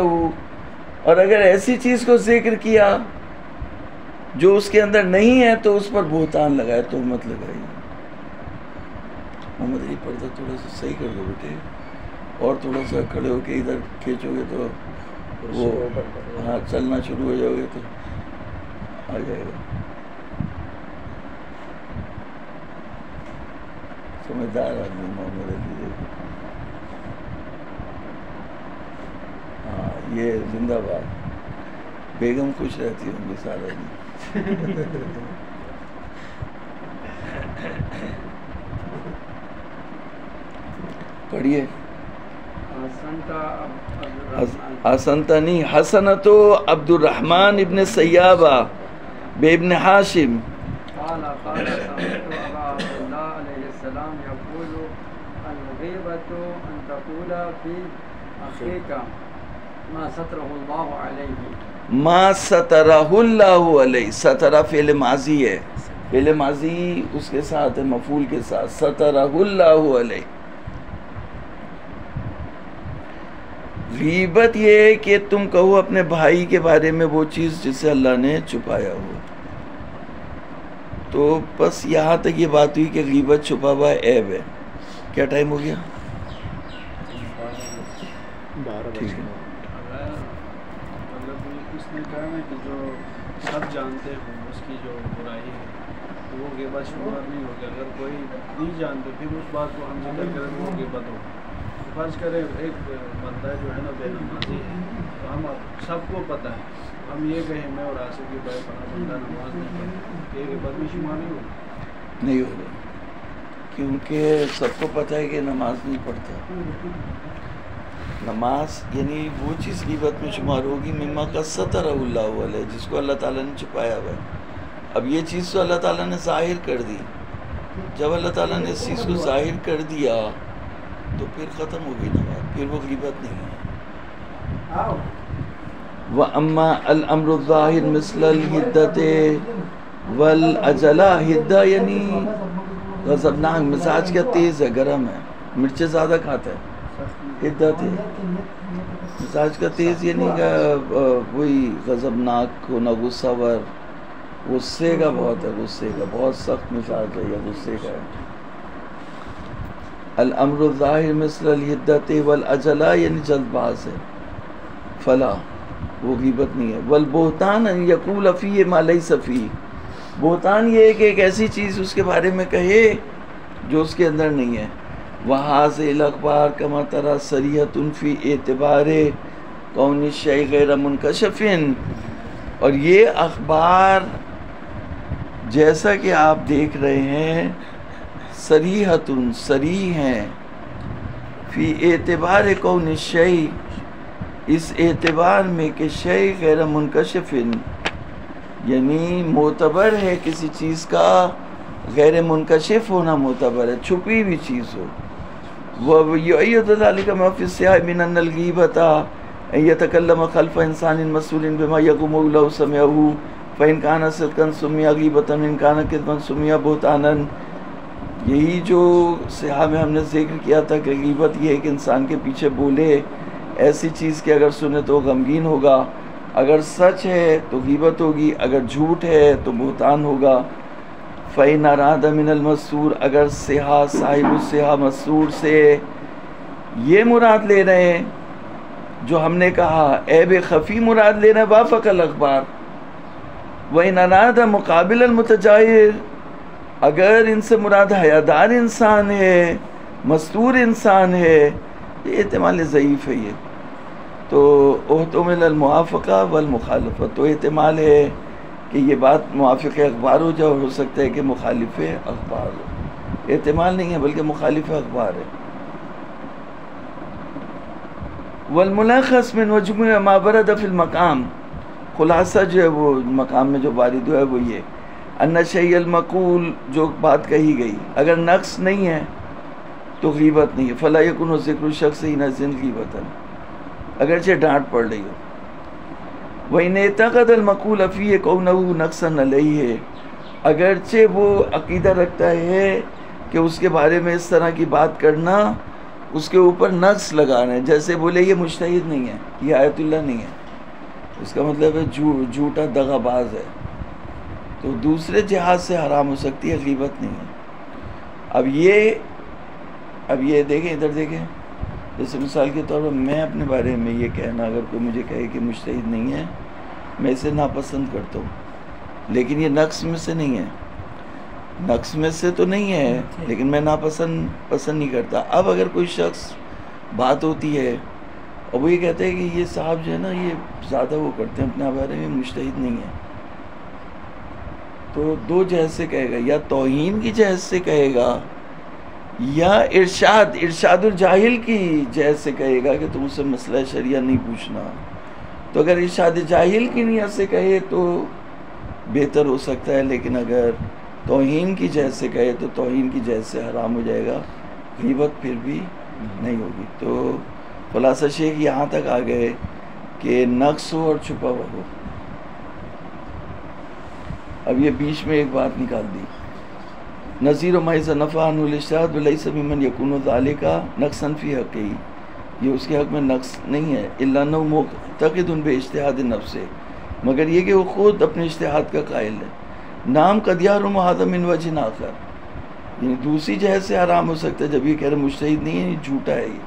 A: اور اگر ایسی چیز کو ذکر کیا جو اس کے اندر نہیں ہے تو اس پر بہتان لگائے، تہمت لگائی. محمد علی پردہ تھوڑا سا صحیح کر دو بیٹے، اور تھوڑا سا کھڑے ہو کے ادھر کھینچو گے تو وہ ہاں چلنا شروع ہو جاؤ گے تو آ جائے گا. سمجھدار آدمی محمد علی. ہاں یہ زندہ باد. بیگم خوش رہتی ہوں گی سارا دن. پڑھیے. حسنتا نہیں، حسنتو عبد الرحمن ابن سیابہ بے ابن حاشم.
D: قال سمعت ابا عبد الله عليه السلام يقول الغيبة ان تقول في اخيك ما ستره الله عليه.
A: ما ستره اللہ علیہ، سترہ فعل ماضی ہے، فعل ماضی اس کے ساتھ ہے مفعول کے ساتھ، سترہ اللہ علیہ. غیبت یہ ہے کہ تم کہو اپنے بھائی کے بارے میں وہ چیز جسے اللہ نے چھپایا ہو. تو بس یہاں تک یہ بات ہوئی کہ غیبت چھپا ہوا عیب ہے. کیا ٹائم ہو گیا؟ ٹھیک ہے.
F: اس نے کہا نا کہ جو سب جانتے ہوں اس کی جو برائی ہے تو وہ غیبت شمار نہیں ہوگی. اگر کوئی نہیں جانتے پھر اس بات کو ہم ذکر کریں تو وہ غیبت ہوگی. فرض کریں ایک بندہ جو ہے نا بے نمازی ہے، تو ہم سب کو پتہ ہے، ہم یہ کہیں میں اور آصف کے بھائی فلاں بندہ نماز نہیں پڑھتا، یہ غیبت میں شمار نہیں ہوگا.
A: نہیں ہوگا، کیونکہ سب کو پتہ ہے کہ نماز نہیں پڑھتا. نماز یعنی وہ چیز غیبت میں شمار ہوگی مما کا سترہ اللہ علیہ، جس کو اللہ تعالیٰ نے چھپایا ہوا ہے. اب یہ چیز تو اللہ تعالیٰ نے ظاہر کر دی. جب اللہ تعالیٰ نے اس چیز کو ظاہر کر دیا تو پھر ختم ہو گئی نماز، پھر وہ غیبت نہیں ہے. وَأَمَّا الْأَمْرُ الظَّاهِرُ مِثْلَ الْحِدَّةِ وَالْأَجَلَةِ. حدہ یعنی غضبناک، مزاج کا تیز ہے، گرم ہے، مرچیں زیادہ کھاتا ہے. حدت ہے مزاج کا تیز، یعنی وہی غضبناک ہونا، غصہ ور، غصے کا بہت ہے، غصے کا بہت سخت مزاج ہے یا غصے کا ہے. الامر الظاہر مثل الحدت والعجلہ یعنی جلد باز ہے، فلا وہ غیبت نہیں ہے. والبہتان ان یقول فیہ ما لیس فیہ. بہتان یہ ہے کہ ایک ایسی چیز اس کے بارے میں کہے جو اس کے اندر نہیں ہے. وہذہ الاخبار کما تری صریحۃ فی اعتبار کون الشیء غیر منکشف. اور یہ اخبار جیسا کہ آپ دیکھ رہے ہیں صریحتن صریح ہیں فی اعتبار کون الشیء اس اعتبار میں کہ شیء غیر منکشف یعنی معتبر ہے کسی چیز کا غیر منکشف ہونا معتبر ہے چھپی ہوئی چیز ہو وَيُؤَيِّدُ ذَلِكَ مَا فِي السِّيَاقِ مِنْ أَنَّ الْغِيبَةَ أَنْ يَتَكَلَّمَ خَلْفَ إِنسَانٍ مَسْئُولٍ بِمَا يَقُومُ لَهُ سَمِعَهُ فَإِنْ كَانَ صِدْقًا سُمِّيَ غِيبَةً وَإِنْ كَانَ كِذْبًا سُمِّيَ بُهْتَانًا یہی جو صحاح میں ہم نے ذکر کیا تھا کہ غیبت یہ ہے کہ انسان کے پیچھے بولے ایسی چیز کہ اگر سنے تو غمگین ہوگا، اگر سچ ہے تو غیبت ہوگی، اگر جھوٹ ہے تو بہتان ہوگا۔ فَإِنْ أَرَادَ مِنَ الْمَسْرُورِ اگر صحاح صاحب الصحاح مسرور سے یہ مراد لے رہے ہیں جو ہم نے کہا عیب خفی مراد لے رہے ہیں وافق الاخبار۔ وَإِنْ أَرَادَ مُقابل المتجاہر اگر ان سے مراد حیادار انسان ہے مستور انسان ہے، یہ احتمال ضعیف ہے۔ یہ تو احتمل الموافقہ والمخالفت تو احتمال ہے کہ یہ بات موافق اخبار ہو جائے، ہو سکتا ہے کہ مخالف اخبار ہو، احتمال نہیں ہے بلکہ مخالف اخبار ہے۔ والملخص من وجمع ما ورد فی المقام خلاصہ جو ہے وہ مقام میں جو وارد ہوا ہے وہ یہ ان شیء المقول جو بات کہی گئی اگر نقص نہیں ہے تو غیبت نہیں ہے، فلا یکن ذکر الشخص حینئذ غیبۃ اگرچہ ڈانٹ پڑ رہی ہو۔ وَإِنْ اعْتَقَدَ الْمَقُولَ فِيهِ كَوْنَهُ نَقْصًا عَلَيْهِ اگرچہ وہ عقیدہ رکھتا ہے کہ اس کے بارے میں اس طرح کی بات کرنا اس کے اوپر نقص لگا رہے ہیں، جیسے بولے یہ مجتہد نہیں ہے، یہ آیت اللہ نہیں ہے، اس کا مطلب ہے جھوٹا دغا باز ہے، تو دوسرے جہاز سے حرام ہو سکتی ہے، غیبت نہیں ہے۔ اب یہ دیکھیں، ادھر دیکھیں، جیسے مثال کے طور پر میں اپنے بارے میں یہ کہنا اگر کوئی مجھے کہے کہ مجتہد نہیں ہے میں اسے ناپسند کرتا ہوں، لیکن یہ نقص میں سے نہیں ہے، نقص میں سے تو نہیں ہے لیکن میں پسند نہیں کرتا۔ اب اگر کوئی شخص بات ہوتی ہے اور وہ یہ کہتا ہے کہ یہ صاحب جو ہے نا یہ زیادہ وہ کرتے ہیں اپنے بارے میں، مجتہد نہیں ہے، تو دو جہت سے کہے گا، یا توہین کی جہت سے کہے گا یا ارشاد الجاہل کی جہت سے کہے گا کہ تم اس سے مسئلہ شریعہ نہیں پوچھنا۔ تو اگر ارشاد جاہل کی نیت سے کہے تو بہتر ہو سکتا ہے، لیکن اگر توہین کی جہت سے کہے تو توہین کی جہت سے حرام ہو جائے گا، غیبت پھر بھی نہیں ہوگی۔ تو خلاصہ شیخ یہاں تک آ گئے کہ نقص ہو اور چھپا ہوا ہو۔ اب یہ بیچ میں ایک بات نکال دی، نظیر و ماذا نفع عنہ الاجتہاد ولیس ممن یکون ذلک نقصا فی حقہ، یہ اس کے حق میں نقص نہیں ہے، الا انہ معتقد باجتہاد النفس، مگر یہ کہ وہ خود اپنے اجتہاد کا قائل ہے۔ نام قد یحرم ھذا من وجہ آخر، یعنی دوسری جہت سے حرام ہو سکتا ہے جب یہ کہہ رہے مجتہد نہیں ہے، یہ جھوٹا ہے یہ۔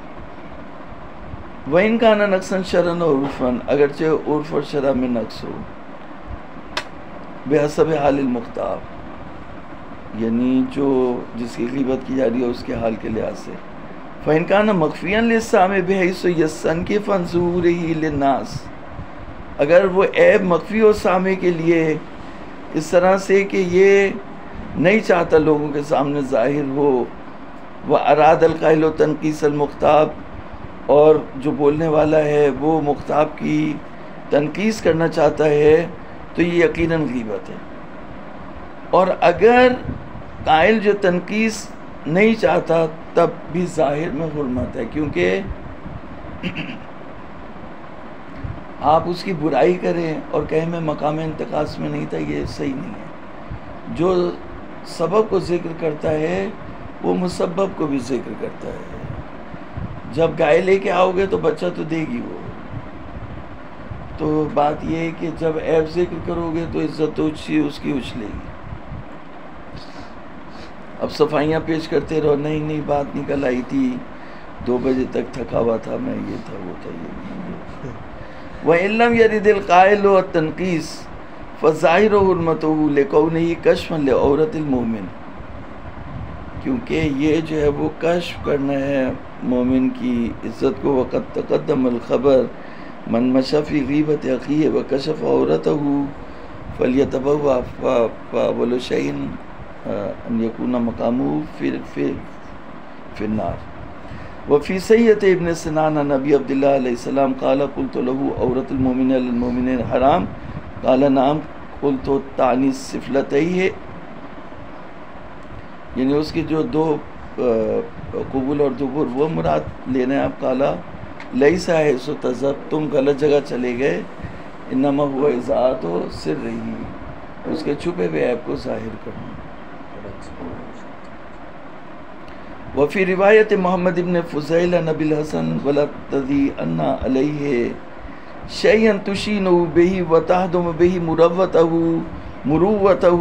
A: وَإِنْ كَانَ نَقْصًا شَرْعًا وَعُرْفًا اگرچہ عرف اور شرع میں نقص ہو، بحسب حال المختار یعنی جو جس کی غیبت کی جا رہی ہے اس کے حال کے لحاظ سے۔ فَإِنْ كَانَ مَخْفِيًا لِلسَّامِ بِحَيْثُ يَسْتَنْكِفُ عَنْ ظُهُورِهِ لِلنَّاسِ اگر وہ عیب مخفی ہو سامع کے لیے اس طرح سے کہ یہ نہیں چاہتا لوگوں کے سامنے ظاہر ہو، وَأَرَادَ الْقَائِلُ تَنْقِيصَ الْمُخْطَابِ اور جو بولنے والا ہے وہ مخطاب کی تنقیص کرنا چاہتا ہے تو یہ یقیناً غیبت ہے۔ اور اگر قائل جو تنقیص نہیں چاہتا تب بھی ظاہر میں حرمت ہے، کیونکہ آپ اس کی برائی کریں اور کہیں میں مقام انتقاص میں نہیں تھا، یہ صحیح نہیں ہے۔ جو سبب کو ذکر کرتا ہے وہ مسبب کو بھی ذکر کرتا ہے۔ جب گائے لے کے آؤ گے تو بچہ تو دے گی وہ، تو بات یہ ہے کہ جب عیب ذکر کرو گے تو عزت تو اس کی اچھلے گی۔ اب صفائیاں پیش کرتے رہو، نہیں بات نکل آئی تھی 2 بجے تک تھکا ہوا تھا میں، یہ تھا وہ تھا یہ۔ وَإِن لَّمْ يَرِدِ الْقَائِلُ وَالتَّنْقِيصُ فَظَاهِرُ حُرْمَتُهُ لِكَوْنِهِ كَشْفًا لِعَوْرَةِ الْمُؤْمِنِ کیونکہ یہ جو ہے وہ کشف کرنا ہے مومن کی عزت کو۔ وَقَدْ تَقَدَّمَ الْخَبَرُ مَنْ مَشَى فِي غِيبَةِ أَخِيهِ وَكَشَفَ عَوْرَتَهُ فَلْيَتَبَوَّأْ فَأَوَّلُ شَيْءٍ أَنْ يَكُونَ مَقَامُهُ فِي النَّارِ وفي سیت ابن سنان نبی عبداللہ علیہ السلام قال قلت له عورت المومن للمومن حرام قال نعم قلت تعنی السفلتیہ، یعنی اس کی جو دو قبول اور دبر وہ مراد لینا ہے آپ. قال لیس حیث تذہب، تم غلط جگہ چلے گئے. انما هو اذاعت سرہ، اس کے چھپے ہوئے عیب کو ظاہر کرنا. وفی روایت محمد ابن فضیل نبی الحسن ولتدی انا علیہ شیئن تشینو بہی وتہدم بہی مروتہ،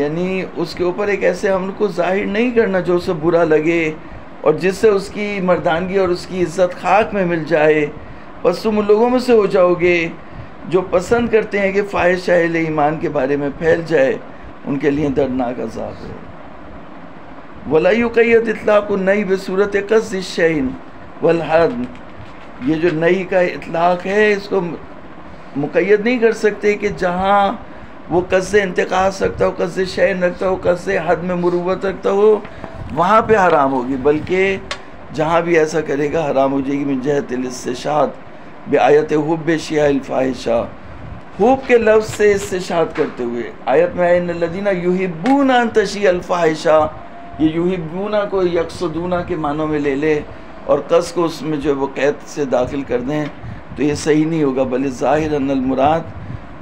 A: یعنی اس کے اوپر ایک ایسے عمل کو ظاہر نہیں کرنا جو اسے برا لگے اور جس سے اس کی مردانگی اور اس کی عزت خاک میں مل جائے. بس تم ان لوگوں میں سے ہو جاؤ گے جو پسند کرتے ہیں کہ فاحش اہل ایمان کے بارے میں پھیل جائے، ان کے لیے دردناک عذاب ہے. وَلَا يُقَيَّدْ اطلاق النَّهِي بِصُورَةِ قَصْدِ الشَّيْءِ وَالْحَدْمِ، یہ جو نہی کا اطلاق ہے اس کو مقید نہیں کر سکتے کہ جہاں وہ قصد انتقاص رکھتا ہو، قصد شیء رکھتا ہو، قصد حد میں مروت رکھتا ہو، وہاں پہ حرام ہوگی. بلکہ جہاں بھی ایسا کرے گا حرام ہو جائے گی. من جہت الاستشہاد بآیت حب شیء الفاحشہ، حب کے لفظ سے استشہاد کرتے ہوئے آیت میں ان الذین یحبون ان تشیع الفاحشہ، یہ یحبون کو یقصدون کے معنوں میں لے لے اور قصد کو اس میں جو وہ قید سے داخل کر دیں تو یہ صحیح نہیں ہوگا. بل ظاہر ان المراد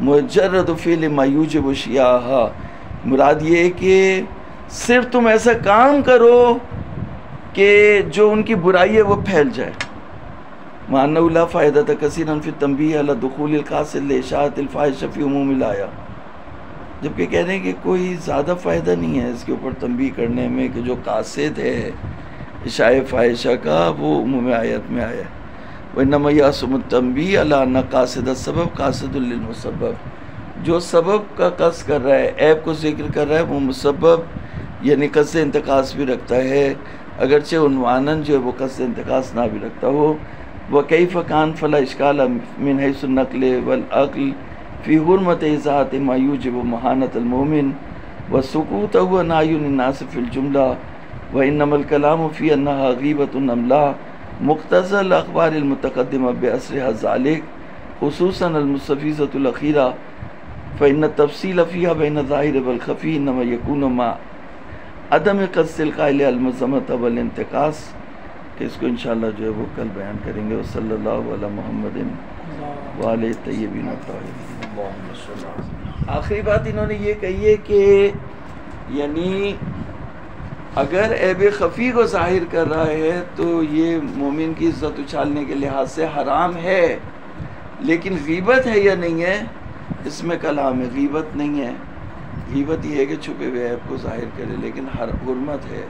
A: مجرد فعل ما یوجب شیعہ، مراد یہ ہے کہ صرف تم ایسا کام کرو کہ جو ان کی برائی ہے وہ پھیل جائے. وَأَنَّهُ لَا فَائِدَةَ كَثِيرًا فِي التَّنْبِيهِ عَلَى دُخُولِ الْقَاصِدِ لِإِشَاعَةِ الْفَاحِشَةِ فِي عُمُومِ الْآيَةِ، جبکہ کہہ رہے ہیں کہ کوئی زیادہ فائدہ نہیں ہے اس کے اوپر تنبیہ کرنے میں کہ جو قاصد ہے اشاعہ فاحشہ کا وہ عموم آیت میں آیا ہے. وَإِنَّمَا يَعْصُمُ التَّنْبِيهِ عَلَى أَنَّ قَاصِدَ السَّبَبِ قَاصِدٌ لِلْمُسَبَّبِ، جو سبب کا قصد کر رہا ہے، عیب کو ذکر کر رہا ہے، وہ مسبب یعنی قصد انتقاص بھی رکھتا ہے اگرچہ عنواناً جو ہے وہ قصد انتقاص نہ بھی رکھتا ہو. وَكَيْفَ كَانَ فَلَا إِشْكَالَ مِنْ حَيْثُ النَّقْلِ وَالْعَقْلِ فِي حُرْمَةِ إِذَاعَةِ مَا يُوجِبُ مَهَانَةَ الْمُؤْمِنِ وَسُقُوطَهُ وَنَهْيٌ لِلنَّاسِ فِي الْجُمْلَةِ وَإِنَّمَا الْكَلَامُ فِي أَنَّهَا غِيبَةٌ أَمْ لَا مُقْتَضَى الْأَخْبَارِ الْمُتَقَدِّمَةِ بِأَسْرِهَا ذَلِكَ خُصُوصًا الْمُسْتَفِيضَةُ الْأَخِيرَةُ فَإِنَّ التَّفْصِيلَ فِيهَا بَيْنَ الظَّاهِرِ وَالْخَفِيِّ إِنَّمَا يَكُونُ مَعَ عدم قصد القائل المزمت والانتقاص، کہ اس کو انشاءاللہ جو ہے وہ کل بیان کریں گے. صلی اللہ علی محمد وآلہ طیبین الطاہرین. آخری بات انہوں نے یہ کہی ہے کہ یعنی اگر عیب خفی کو ظاہر کر رہا ہے تو یہ مومن کی عزت اچھالنے کے لحاظ سے حرام ہے، لیکن غیبت ہے یا نہیں ہے اس میں کلام ہے. غیبت نہیں ہے، غیبت یہ ہے کہ چھپے ہوئے عیب کو ظاہر کرے، لیکن حرمت ہے.